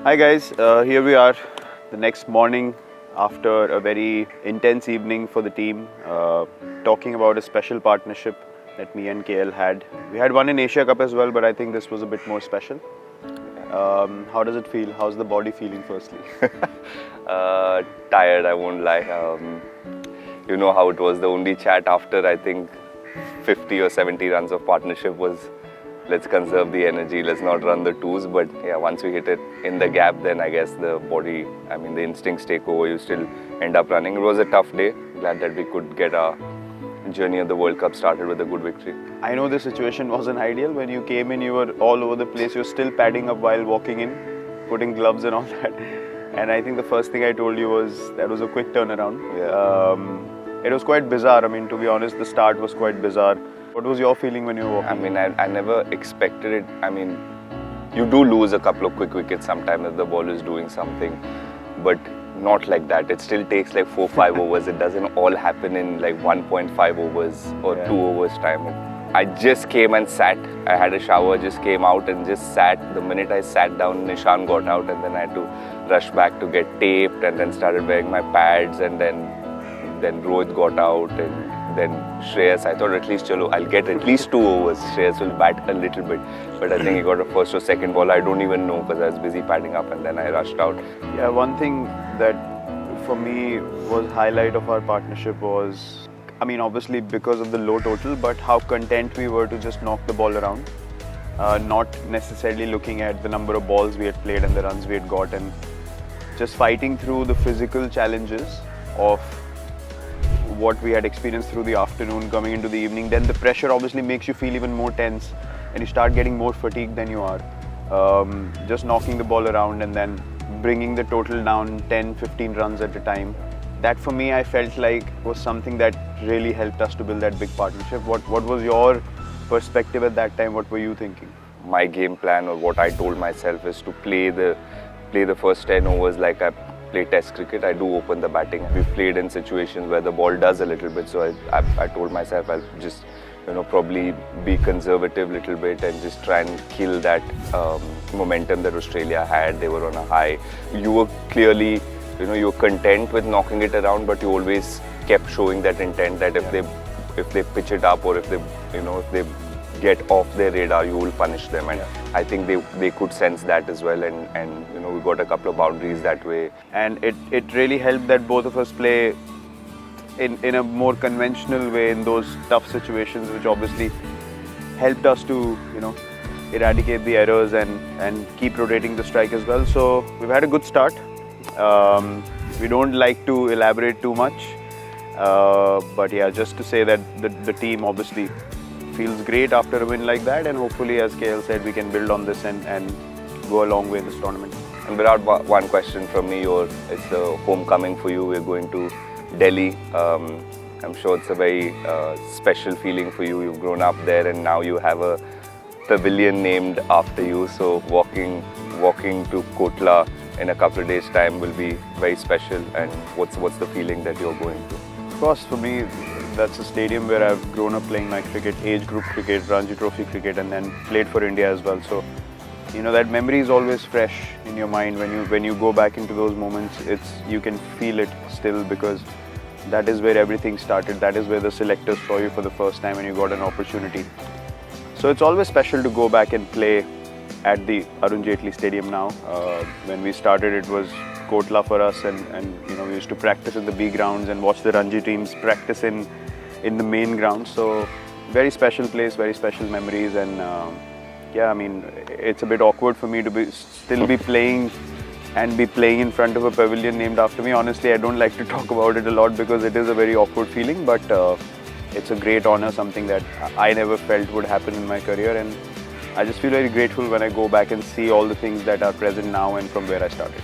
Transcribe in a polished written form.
Hi guys, here we are the next morning after a very intense evening for the team, talking about a special partnership that me and KL had. We had one in Asia Cup as well, but I think this was a bit more special. How does it feel? How's the body feeling firstly? Tired, I won't lie. You know how it was. The only chat after, I think, 50 or 70 runs of partnership was, let's conserve the energy, let's not run the twos. But yeah, once we hit it in the gap, then I guess the body, the instincts take over. You still end up running. It was a tough day. Glad that we could get our journey of the World Cup started with a good victory. I know the situation wasn't ideal. When you came in, you were all over the place. You were still padding up while walking in, putting gloves and all that. And I think the first thing I told you was that was a quick turnaround. Yeah. It was quite bizarre. To be honest, the start was quite bizarre. What was your feeling when you were walking? I never expected it. You do lose a couple of quick wickets sometimes if the ball is doing something, but not like that. It still takes like 4-5 overs. It doesn't all happen in like 1.5 overs or 2 overs time. I just came and sat. I had a shower, just came out and just sat. The minute I sat down, Nishan got out, and then I had to rush back to get taped, and then started wearing my pads, and then Rohit got out, and then Shreyas. I thought at least I'll get at least 2 overs. Shreyas will bat a little bit, but I think he got a first or second ball. I don't even know because I was busy padding up, and then I rushed out. Yeah, one thing that for me was highlight of our partnership was, obviously because of the low total, but how content we were to just knock the ball around. Not necessarily looking at the number of balls we had played and the runs we had got, and just fighting through the physical challenges of what we had experienced through the afternoon coming into the evening. Then the pressure obviously makes you feel even more tense and you start getting more fatigued than you are. Just knocking the ball around and then bringing the total down 10-15 runs at a time. That for me, I felt like was something that really helped us to build that big partnership. What was your perspective at that time? What were you thinking? My game plan, or what I told myself, is to play the first 10 overs like I play Test cricket. I do open the batting. We've played in situations where the ball does a little bit, so I told myself I'll just probably be conservative a little bit and just try and kill that momentum that Australia had. They were on a high. You were clearly, you were content with knocking it around, but you always kept showing that intent that if they pitch it up, or if they get off their radar, you will punish them. And I think they could sense that as well, and we got a couple of boundaries that way. And it really helped that both of us play in a more conventional way in those tough situations, which obviously helped us to eradicate the errors and keep rotating the strike as well. So we've had a good start. We don't like to elaborate too much, but yeah, just to say that the team obviously feels great after a win like that, and hopefully, as KL said, we can build on this and go a long way in this tournament. And without one question from me, it's a homecoming for you. We're going to Delhi. I'm sure it's a very special feeling for you. You've grown up there, and now you have a pavilion named after you. So walking to Kotla in a couple of days' time will be very special. And what's the feeling that you're going to? Of course, for me, that's a stadium where I've grown up playing my cricket, age group cricket, Ranji Trophy cricket, and then played for India as well. So, that memory is always fresh in your mind when you go back into those moments. You can feel it still, because that is where everything started. That is where the selectors saw you for the first time and you got an opportunity. So it's always special to go back and play at the Arun Jaitley Stadium now. When we started, it was Kotla for us, and we used to practice in the B grounds and watch the Ranji teams practice in the main ground. So very special place, very special memories, and it's a bit awkward for me to still be playing in front of a pavilion named after me. Honestly, I don't like to talk about it a lot because it is a very awkward feeling, but it's a great honor, something that I never felt would happen in my career, and I just feel very grateful when I go back and see all the things that are present now and from where I started.